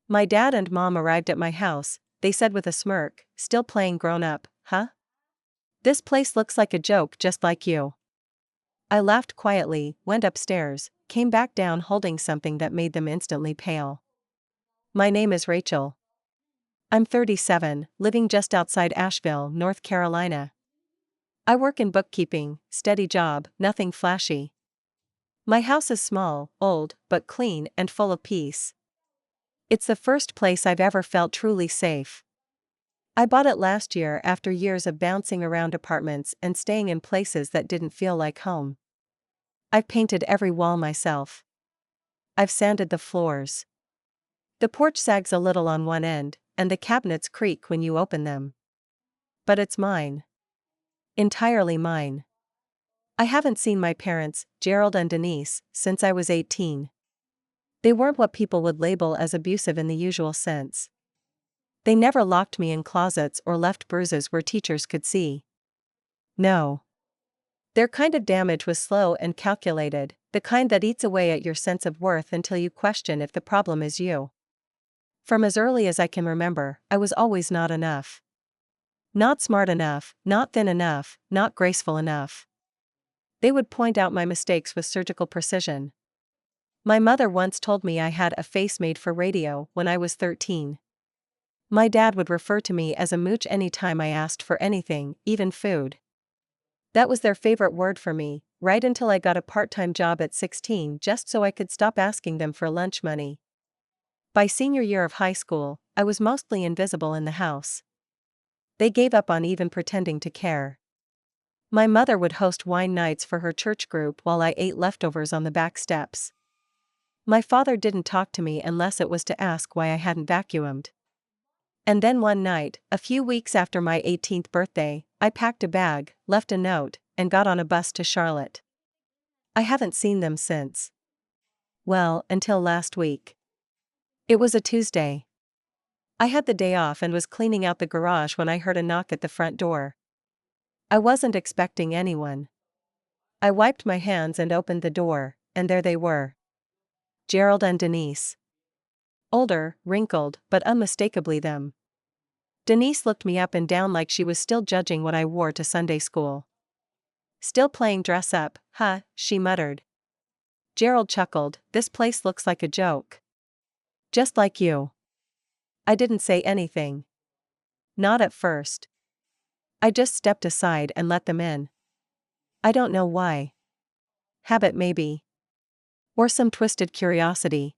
My dad and mom arrived at my house, they said with a smirk, still playing grown-up, huh? This place looks like a joke just like you. I laughed quietly, went upstairs, came back down holding something that made them instantly pale. My name is Rachel. I'm 37, living just outside Asheville, North Carolina. I work in bookkeeping, steady job, nothing flashy. My house is small, old, but clean and full of peace. It's the first place I've ever felt truly safe. I bought it last year after years of bouncing around apartments and staying in places that didn't feel like home. I've painted every wall myself. I've sanded the floors. The porch sags a little on one end, and the cabinets creak when you open them. But it's mine. Entirely mine. I haven't seen my parents, Gerald and Denise, since I was 18. They weren't what people would label as abusive in the usual sense. They never locked me in closets or left bruises where teachers could see. No. Their kind of damage was slow and calculated, the kind that eats away at your sense of worth until you question if the problem is you. From as early as I can remember, I was always not enough. Not smart enough, not thin enough, not graceful enough. They would point out my mistakes with surgical precision. My mother once told me I had a face made for radio when I was 13. My dad would refer to me as a mooch anytime I asked for anything, even food. That was their favorite word for me, right until I got a part-time job at 16 just so I could stop asking them for lunch money. By senior year of high school, I was mostly invisible in the house. They gave up on even pretending to care. My mother would host wine nights for her church group while I ate leftovers on the back steps. My father didn't talk to me unless it was to ask why I hadn't vacuumed. And then one night, a few weeks after my 18th birthday, I packed a bag, left a note, and got on a bus to Charlotte. I haven't seen them since. Well, until last week. It was a Tuesday. I had the day off and was cleaning out the garage when I heard a knock at the front door. I wasn't expecting anyone. I wiped my hands and opened the door, and there they were. Gerald and Denise. Older, wrinkled, but unmistakably them. Denise looked me up and down like she was still judging what I wore to Sunday school. Still playing dress up, huh, she muttered. Gerald chuckled, this place looks like a joke. Just like you. I didn't say anything. Not at first. I just stepped aside and let them in. I don't know why. Habit maybe. Or some twisted curiosity.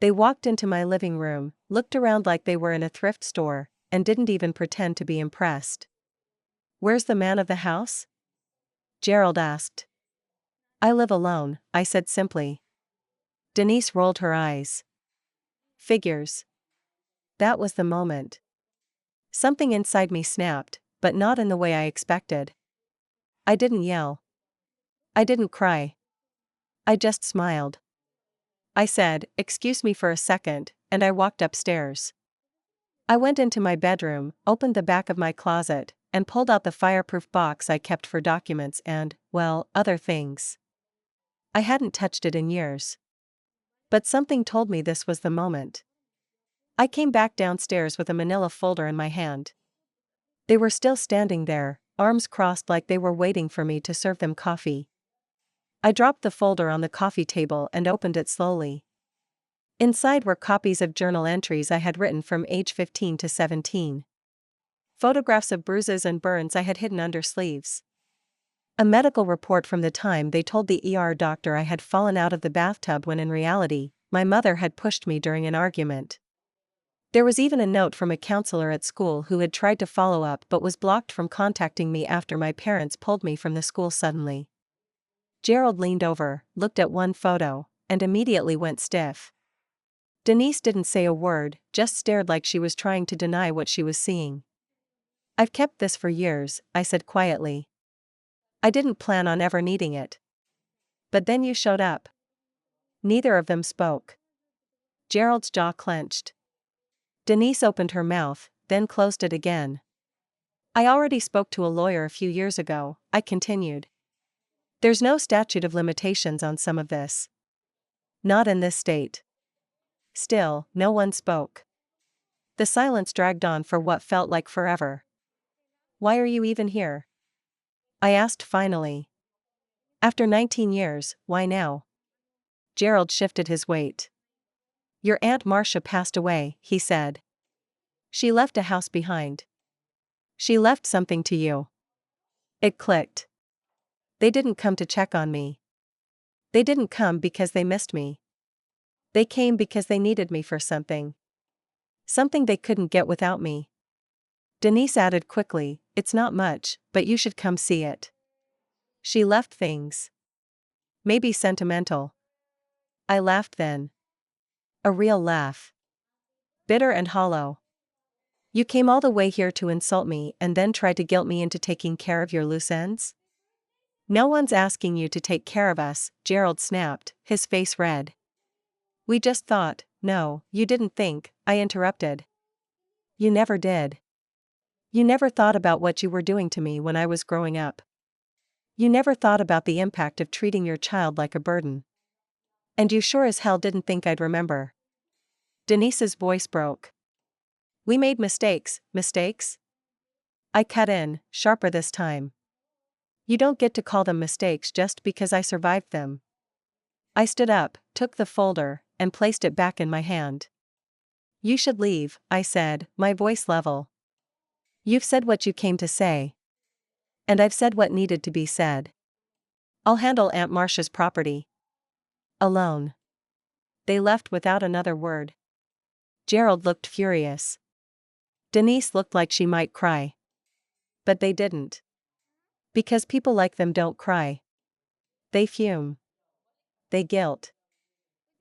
They walked into my living room, looked around like they were in a thrift store, and didn't even pretend to be impressed. Where's the man of the house? Gerald asked. I live alone, I said simply. Denise rolled her eyes. Figures. That was the moment. Something inside me snapped, but not in the way I expected. I didn't yell. I didn't cry. I just smiled. I said, "Excuse me for a second," and I walked upstairs. I went into my bedroom, opened the back of my closet, and pulled out the fireproof box I kept for documents and, well, other things. I hadn't touched it in years. But something told me this was the moment. I came back downstairs with a manila folder in my hand. They were still standing there, arms crossed like they were waiting for me to serve them coffee. I dropped the folder on the coffee table and opened it slowly. Inside were copies of journal entries I had written from age 15 to 17. Photographs of bruises and burns I had hidden under sleeves. A medical report from the time they told the ER doctor I had fallen out of the bathtub when in reality, my mother had pushed me during an argument. There was even a note from a counselor at school who had tried to follow up but was blocked from contacting me after my parents pulled me from the school suddenly. Gerald leaned over, looked at one photo, and immediately went stiff. Denise didn't say a word, just stared like she was trying to deny what she was seeing. I've kept this for years, I said quietly. I didn't plan on ever needing it. But then you showed up. Neither of them spoke. Gerald's jaw clenched. Denise opened her mouth, then closed it again. I already spoke to a lawyer a few years ago, I continued. There's no statute of limitations on some of this. Not in this state. Still, no one spoke. The silence dragged on for what felt like forever. "Why are you even here?" I asked finally. "After 19 years, why now?" Gerald shifted his weight. "Your Aunt Marcia passed away," he said. "She left a house behind. She left something to you." It clicked. They didn't come to check on me. They didn't come because they missed me. They came because they needed me for something. Something they couldn't get without me. Denise added quickly, "It's not much, but you should come see it." She left things. Maybe sentimental. I laughed then. A real laugh. Bitter and hollow. "You came all the way here to insult me and then tried to guilt me into taking care of your loose ends?" "No one's asking you to take care of us," Gerald snapped, his face red. "We just thought." "No, you didn't think," I interrupted. "You never did. You never thought about what you were doing to me when I was growing up. You never thought about the impact of treating your child like a burden. And you sure as hell didn't think I'd remember." Denise's voice broke. "We made mistakes." "Mistakes?" I cut in, sharper this time. "You don't get to call them mistakes just because I survived them." I stood up, took the folder, and placed it back in my hand. "You should leave," I said, my voice level. "You've said what you came to say. And I've said what needed to be said. I'll handle Aunt Marcia's property. Alone." They left without another word. Gerald looked furious. Denise looked like she might cry. But they didn't. Because people like them don't cry. They fume. They guilt.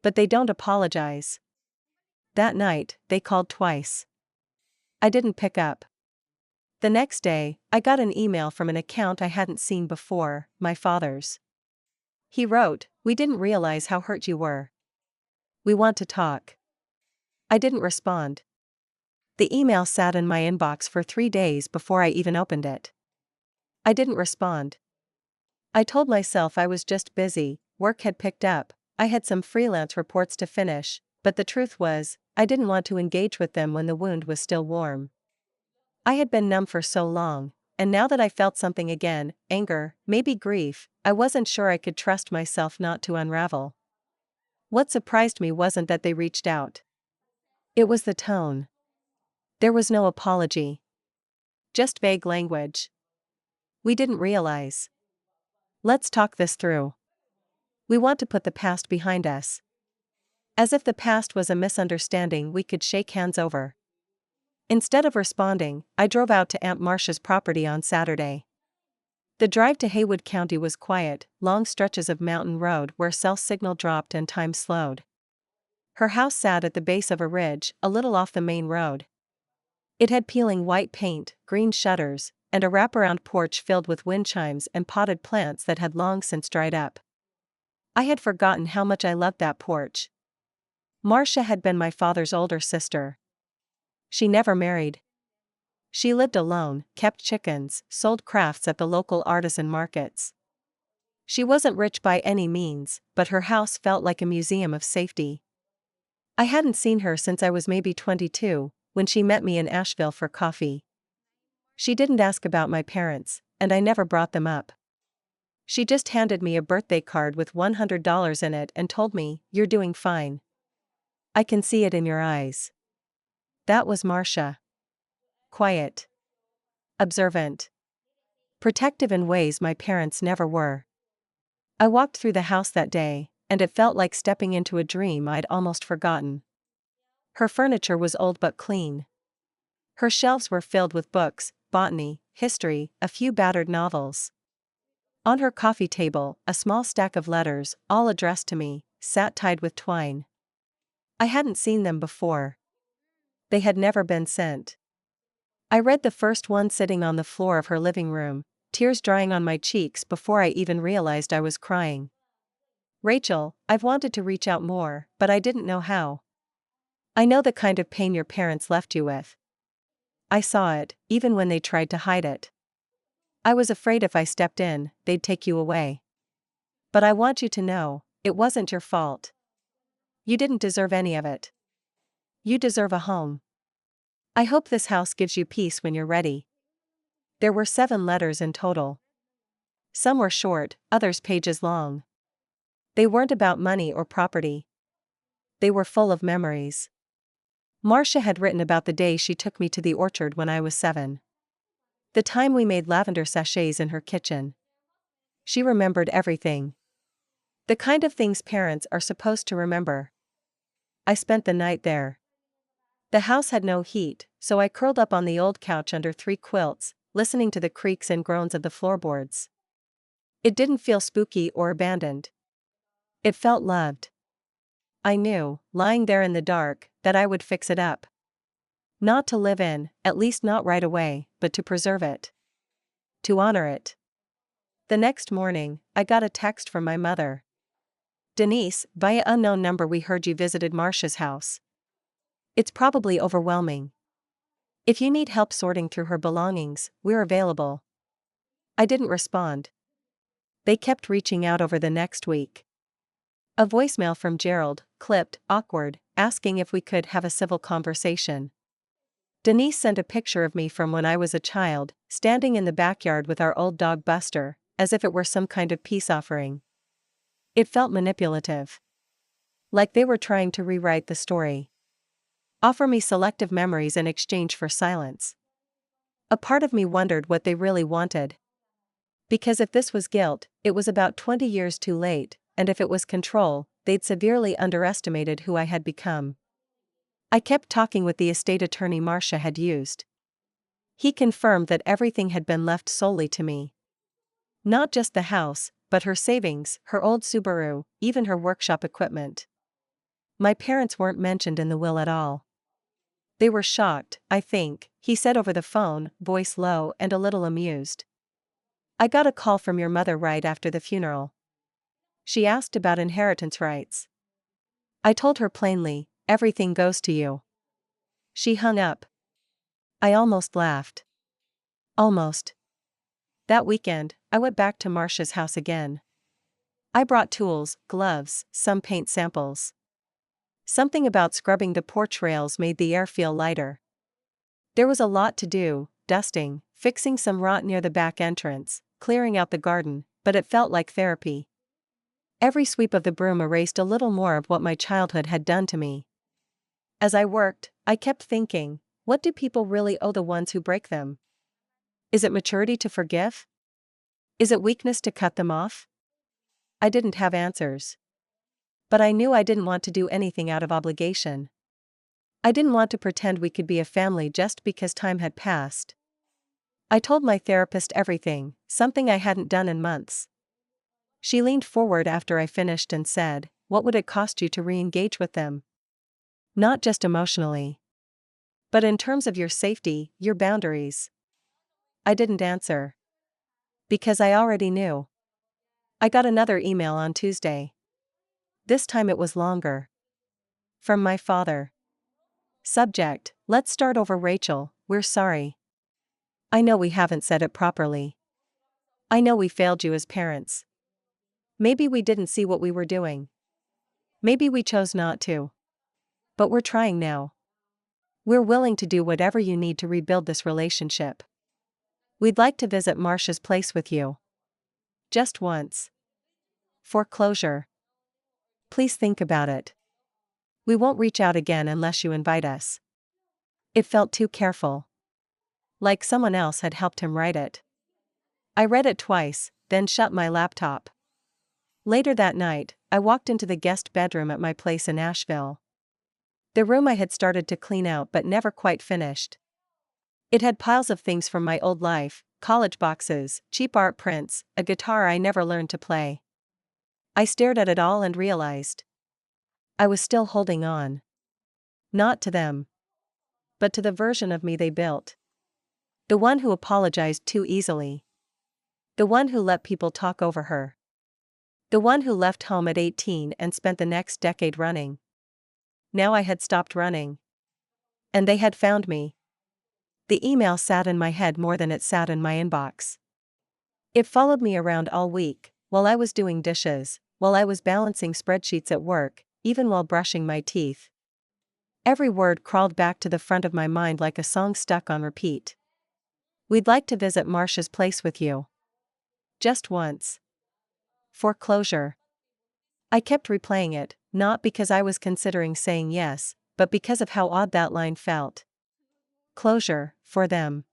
But they don't apologize. That night, they called twice. I didn't pick up. The next day, I got an email from an account I hadn't seen before, my father's. He wrote, "We didn't realize how hurt you were. We want to talk." I didn't respond. The email sat in my inbox for 3 days before I even opened it. I didn't respond. I told myself I was just busy, work had picked up, I had some freelance reports to finish, but the truth was, I didn't want to engage with them when the wound was still warm. I had been numb for so long, and now that I felt something again, anger, maybe grief, I wasn't sure I could trust myself not to unravel. What surprised me wasn't that they reached out. It was the tone. There was no apology. Just vague language. "We didn't realize. Let's talk this through. We want to put the past behind us." As if the past was a misunderstanding we could shake hands over. Instead of responding, I drove out to Aunt Marcia's property on Saturday. The drive to Haywood County was quiet, long stretches of mountain road where cell signal dropped and time slowed. Her house sat at the base of a ridge, a little off the main road. It had peeling white paint, green shutters, and a wraparound porch filled with wind chimes and potted plants that had long since dried up. I had forgotten how much I loved that porch. Marcia had been my father's older sister. She never married. She lived alone, kept chickens, sold crafts at the local artisan markets. She wasn't rich by any means, but her house felt like a museum of safety. I hadn't seen her since I was maybe 22, when she met me in Asheville for coffee. She didn't ask about my parents, and I never brought them up. She just handed me a birthday card with $100 in it and told me, "You're doing fine. I can see it in your eyes." That was Marcia. Quiet. Observant. Protective in ways my parents never were. I walked through the house that day, and it felt like stepping into a dream I'd almost forgotten. Her furniture was old but clean. Her shelves were filled with books, botany, history, a few battered novels. On her coffee table, a small stack of letters, all addressed to me, sat tied with twine. I hadn't seen them before. They had never been sent. I read the first one sitting on the floor of her living room, tears drying on my cheeks before I even realized I was crying. "Rachel, I've wanted to reach out more, but I didn't know how. I know the kind of pain your parents left you with. I saw it, even when they tried to hide it. I was afraid if I stepped in, they'd take you away. But I want you to know, it wasn't your fault. You didn't deserve any of it. You deserve a home. I hope this house gives you peace when you're ready. There were 7 letters in total. Some were short, others pages long. They weren't about money or property. They were full of memories. Marcia had written about the day she took me to the orchard when I was 7. The time we made lavender sachets in her kitchen. She remembered everything. The kind of things parents are supposed to remember. I spent the night there. The house had no heat, so I curled up on the old couch under 3 quilts, listening to the creaks and groans of the floorboards. It didn't feel spooky or abandoned. It felt loved. I knew, lying there in the dark, that I would fix it up. Not to live in, at least not right away, but to preserve it. To honor it. The next morning, I got a text from my mother. Denise, via unknown number, we heard you visited Marcia's house. It's probably overwhelming. If you need help sorting through her belongings, we're available. I didn't respond. They kept reaching out over the next week. A voicemail from Gerald, clipped, awkward, asking if we could have a civil conversation. Denise sent a picture of me from when I was a child, standing in the backyard with our old dog Buster, as if it were some kind of peace offering. It felt manipulative. Like they were trying to rewrite the story. Offer me selective memories in exchange for silence. A part of me wondered what they really wanted. Because if this was guilt, it was about 20 years too late, and if it was control, they'd severely underestimated who I had become. I kept talking with the estate attorney Marcia had used. He confirmed that everything had been left solely to me. Not just the house, but her savings, her old Subaru, even her workshop equipment. My parents weren't mentioned in the will at all. They were shocked, I think, he said over the phone, voice low and a little amused. I got a call from your mother right after the funeral. She asked about inheritance rights. I told her plainly, everything goes to you. She hung up. I almost laughed. Almost. That weekend, I went back to Marcia's house again. I brought tools, gloves, some paint samples. Something about scrubbing the porch rails made the air feel lighter. There was a lot to do, dusting, fixing some rot near the back entrance, clearing out the garden, but it felt like therapy. Every sweep of the broom erased a little more of what my childhood had done to me. As I worked, I kept thinking, what do people really owe the ones who break them? Is it maturity to forgive? Is it weakness to cut them off? I didn't have answers. But I knew I didn't want to do anything out of obligation. I didn't want to pretend we could be a family just because time had passed. I told my therapist everything, something I hadn't done in months. She leaned forward after I finished and said, what would it cost you to re-engage with them? Not just emotionally. But in terms of your safety, your boundaries. I didn't answer. Because I already knew. I got another email on Tuesday. This time it was longer. From my father. Subject, let's start over Rachel, we're sorry. I know we haven't said it properly. I know we failed you as parents. Maybe we didn't see what we were doing. Maybe we chose not to. But we're trying now. We're willing to do whatever you need to rebuild this relationship. We'd like to visit Marcia's place with you. Just once. For closure. Please think about it. We won't reach out again unless you invite us. It felt too careful. Like someone else had helped him write it. I read it twice, then shut my laptop. Later that night, I walked into the guest bedroom at my place in Asheville. The room I had started to clean out but never quite finished. It had piles of things from my old life, college boxes, cheap art prints, a guitar I never learned to play. I stared at it all and realized. I was still holding on. Not to them. But to the version of me they built. The one who apologized too easily. The one who let people talk over her. The one who left home at 18 and spent the next decade running. Now I had stopped running. And they had found me. The email sat in my head more than it sat in my inbox. It followed me around all week, while I was doing dishes, while I was balancing spreadsheets at work, even while brushing my teeth. Every word crawled back to the front of my mind like a song stuck on repeat. We'd like to visit Marcia's place with you. Just once. For closure. I kept replaying it, not because I was considering saying yes, but because of how odd that line felt. Closure, for them.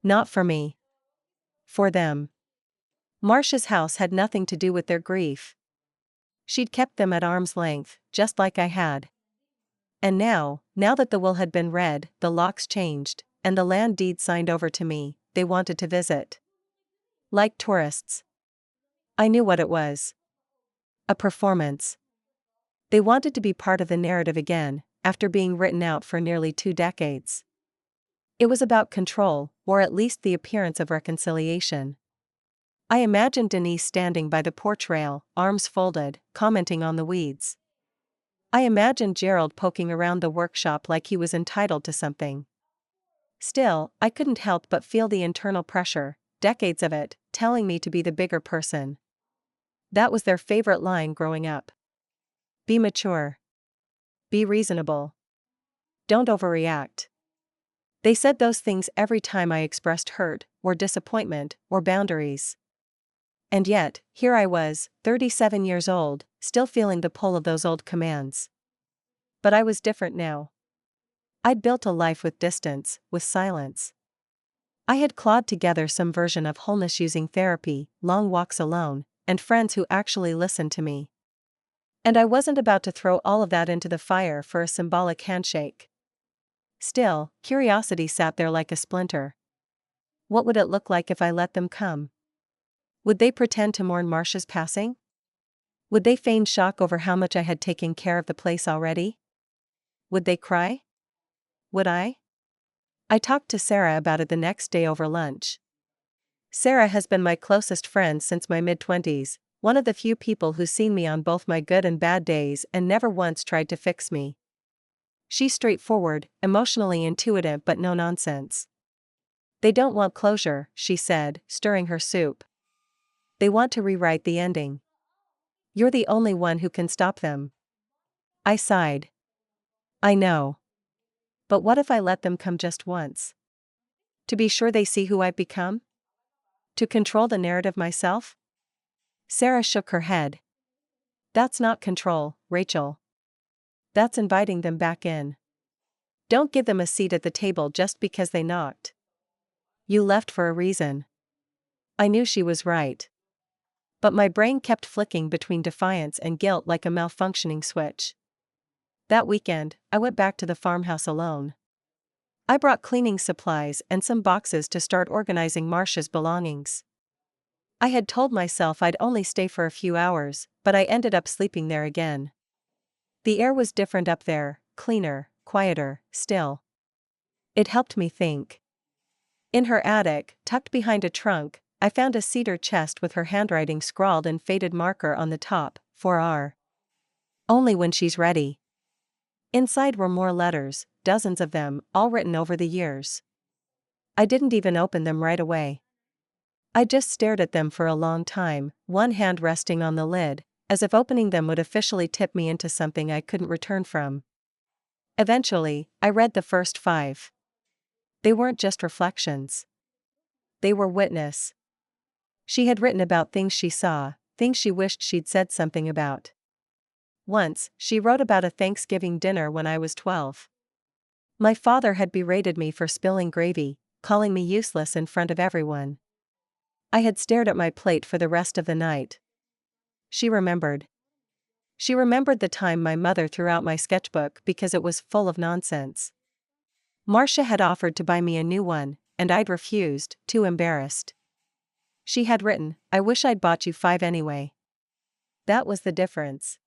Not for me. For them. Marcia's house had nothing to do with their grief. She'd kept them at arm's length, just like I had. And now that the will had been read, the locks changed, and the land deed signed over to me, they wanted to visit. Like tourists. I knew what it was. A performance. They wanted to be part of the narrative again, after being written out for nearly 2 decades. It was about control, or at least the appearance of reconciliation. I imagined Denise standing by the porch rail, arms folded, commenting on the weeds. I imagined Gerald poking around the workshop like he was entitled to something. Still, I couldn't help but feel the internal pressure, decades of it, telling me to be the bigger person. That was their favorite line growing up. Be mature. Be reasonable. Don't overreact. They said those things every time I expressed hurt, or disappointment, or boundaries. And yet, here I was, 37 years old, still feeling the pull of those old commands. But I was different now. I'd built a life with distance, with silence. I had clawed together some version of wholeness using therapy, long walks alone, and friends who actually listened to me. And I wasn't about to throw all of that into the fire for a symbolic handshake. Still, curiosity sat there like a splinter. What would it look like if I let them come? Would they pretend to mourn Marcia's passing? Would they feign shock over how much I had taken care of the place already? Would they cry? Would I? I talked to Sarah about it the next day over lunch. Sarah has been my closest friend since my mid-20s, one of the few people who's seen me on both my good and bad days and never once tried to fix me. She's straightforward, emotionally intuitive but no nonsense. They don't want closure, she said, stirring her soup. They want to rewrite the ending. You're the only one who can stop them. I sighed. I know. But what if I let them come just once? To be sure they see who I've become? To control the narrative myself? Sarah shook her head. That's not control, Rachel. That's inviting them back in. Don't give them a seat at the table just because they knocked. You left for a reason. I knew she was right. But my brain kept flicking between defiance and guilt like a malfunctioning switch. That weekend, I went back to the farmhouse alone. I brought cleaning supplies and some boxes to start organizing Marcia's belongings. I had told myself I'd only stay for a few hours, but I ended up sleeping there again. The air was different up there, cleaner, quieter, still. It helped me think. In her attic, tucked behind a trunk, I found a cedar chest with her handwriting scrawled in faded marker on the top, for R. Only when she's ready. Inside were more letters, dozens of them, all written over the years. I didn't even open them right away. I just stared at them for a long time, one hand resting on the lid, as if opening them would officially tip me into something I couldn't return from. Eventually, I read the first 5. They weren't just reflections. They were witness. She had written about things she saw, things she wished she'd said something about. Once, she wrote about a Thanksgiving dinner when I was 12. My father had berated me for spilling gravy, calling me useless in front of everyone. I had stared at my plate for the rest of the night. She remembered. She remembered the time my mother threw out my sketchbook because it was full of nonsense. Marcia had offered to buy me a new one, and I'd refused, too embarrassed. She had written, "I wish I'd bought you 5 anyway." That was the difference.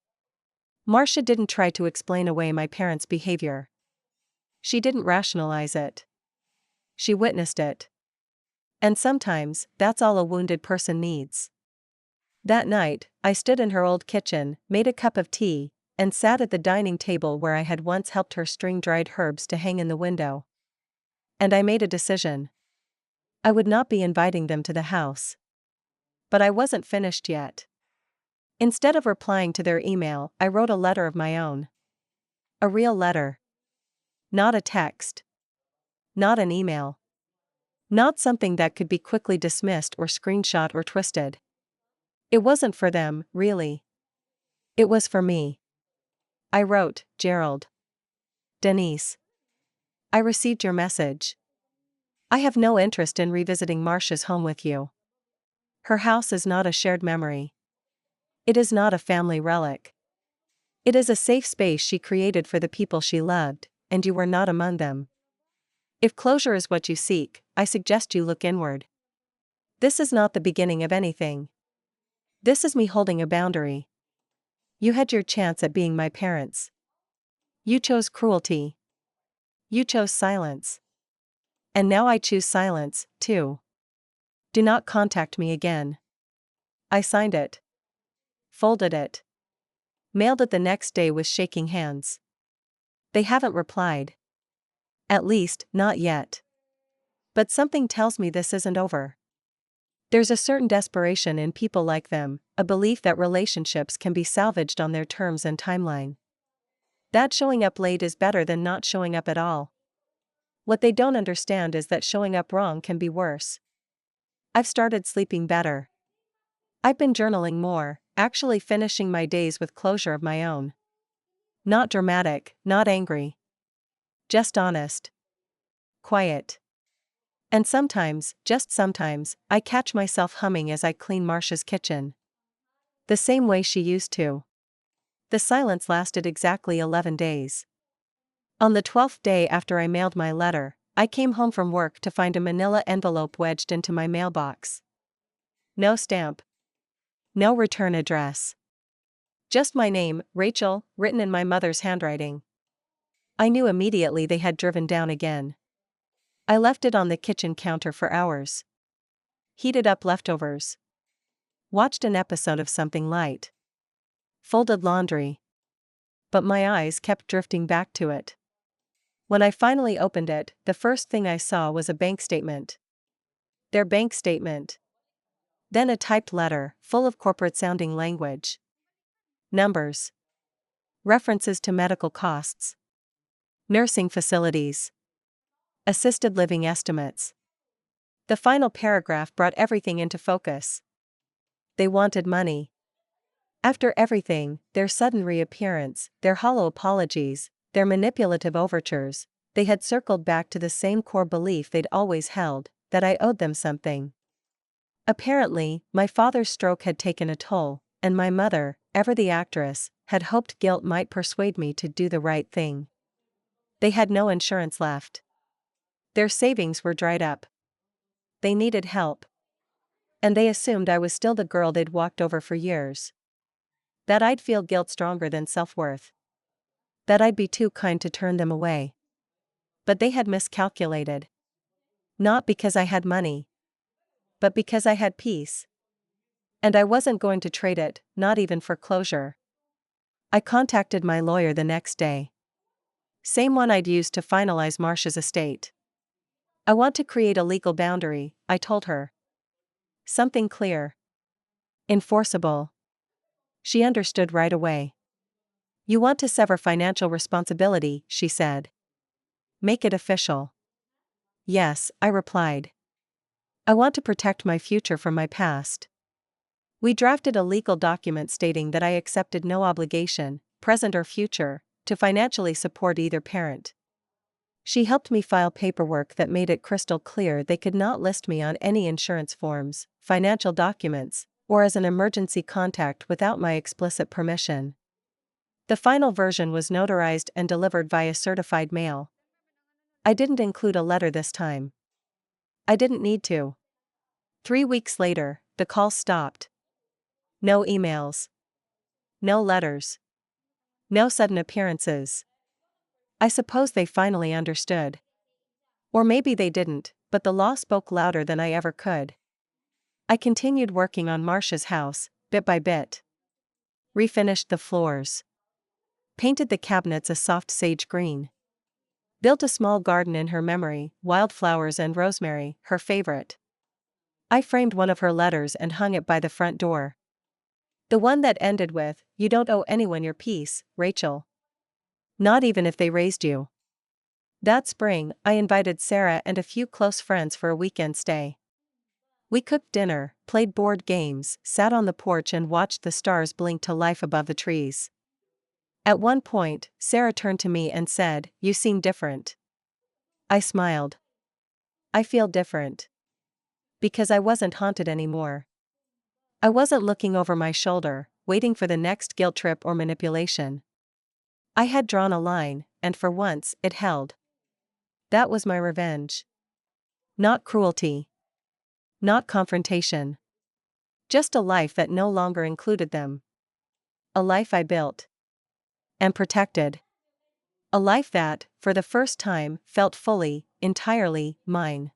Marcia didn't try to explain away my parents' behavior. She didn't rationalize it. She witnessed it. And sometimes, that's all a wounded person needs. That night, I stood in her old kitchen, made a cup of tea, and sat at the dining table where I had once helped her string dried herbs to hang in the window. And I made a decision. I would not be inviting them to the house. But I wasn't finished yet. Instead of replying to their email, I wrote a letter of my own. A real letter. Not a text. Not an email. Not something that could be quickly dismissed or screenshot or twisted. It wasn't for them, really. It was for me. I wrote, Gerald. Denise. I received your message. I have no interest in revisiting Marcia's home with you. Her house is not a shared memory. It is not a family relic. It is a safe space she created for the people she loved, and you were not among them. If closure is what you seek, I suggest you look inward. This is not the beginning of anything. This is me holding a boundary. You had your chance at being my parents. You chose cruelty. You chose silence. And now I choose silence, too. Do not contact me again. I signed it. Folded it. Mailed it the next day with shaking hands. They haven't replied. At least, not yet. But something tells me this isn't over. There's a certain desperation in people like them, a belief that relationships can be salvaged on their terms and timeline. That showing up late is better than not showing up at all. What they don't understand is that showing up wrong can be worse. I've started sleeping better. I've been journaling more, actually finishing my days with closure of my own. Not dramatic, not angry. Just honest. Quiet. And sometimes, just sometimes, I catch myself humming as I clean Marcia's kitchen. The same way she used to. The silence lasted exactly 11 days. On the 12th day after I mailed my letter, I came home from work to find a manila envelope wedged into my mailbox. No stamp. No return address. Just my name, Rachel, written in my mother's handwriting. I knew immediately they had driven down again. I left it on the kitchen counter for hours. Heated up leftovers. Watched an episode of something light. Folded laundry. But my eyes kept drifting back to it. When I finally opened it, the first thing I saw was a bank statement. Their bank statement. Then a typed letter, full of corporate-sounding language. Numbers. References to medical costs. Nursing facilities. Assisted living estimates. The final paragraph brought everything into focus. They wanted money. After everything, their sudden reappearance, their hollow apologies, their manipulative overtures, they had circled back to the same core belief they'd always held, that I owed them something. Apparently, my father's stroke had taken a toll, and my mother, ever the actress, had hoped guilt might persuade me to do the right thing. They had no insurance left. Their savings were dried up. They needed help. And they assumed I was still the girl they'd walked over for years. That I'd feel guilt stronger than self-worth. That I'd be too kind to turn them away. But they had miscalculated. Not because I had money. But because I had peace. And I wasn't going to trade it, not even for closure. I contacted my lawyer the next day. Same one I'd used to finalize Marcia's estate. I want to create a legal boundary, I told her. Something clear. Enforceable. She understood right away. You want to sever financial responsibility, she said. Make it official. Yes, I replied. I want to protect my future from my past. We drafted a legal document stating that I accepted no obligation, present or future, to financially support either parent. She helped me file paperwork that made it crystal clear they could not list me on any insurance forms, financial documents, or as an emergency contact without my explicit permission. The final version was notarized and delivered via certified mail. I didn't include a letter this time. I didn't need to. 3 weeks later, the call stopped. No emails. No letters. No sudden appearances. I suppose they finally understood. Or maybe they didn't, but the law spoke louder than I ever could. I continued working on Marcia's house, bit by bit. Refinished the floors. Painted the cabinets a soft sage green. Built a small garden in her memory, wildflowers and rosemary, her favorite. I framed one of her letters and hung it by the front door. The one that ended with, "You don't owe anyone your peace, Rachel. Not even if they raised you." That spring, I invited Sarah and a few close friends for a weekend stay. We cooked dinner, played board games, sat on the porch and watched the stars blink to life above the trees. At one point, Sarah turned to me and said, "You seem different." I smiled. I feel different. Because I wasn't haunted anymore. I wasn't looking over my shoulder, waiting for the next guilt trip or manipulation. I had drawn a line, and for once, it held. That was my revenge. Not cruelty. Not confrontation. Just a life that no longer included them. A life I built. And protected. A life that, for the first time, felt fully, entirely, mine.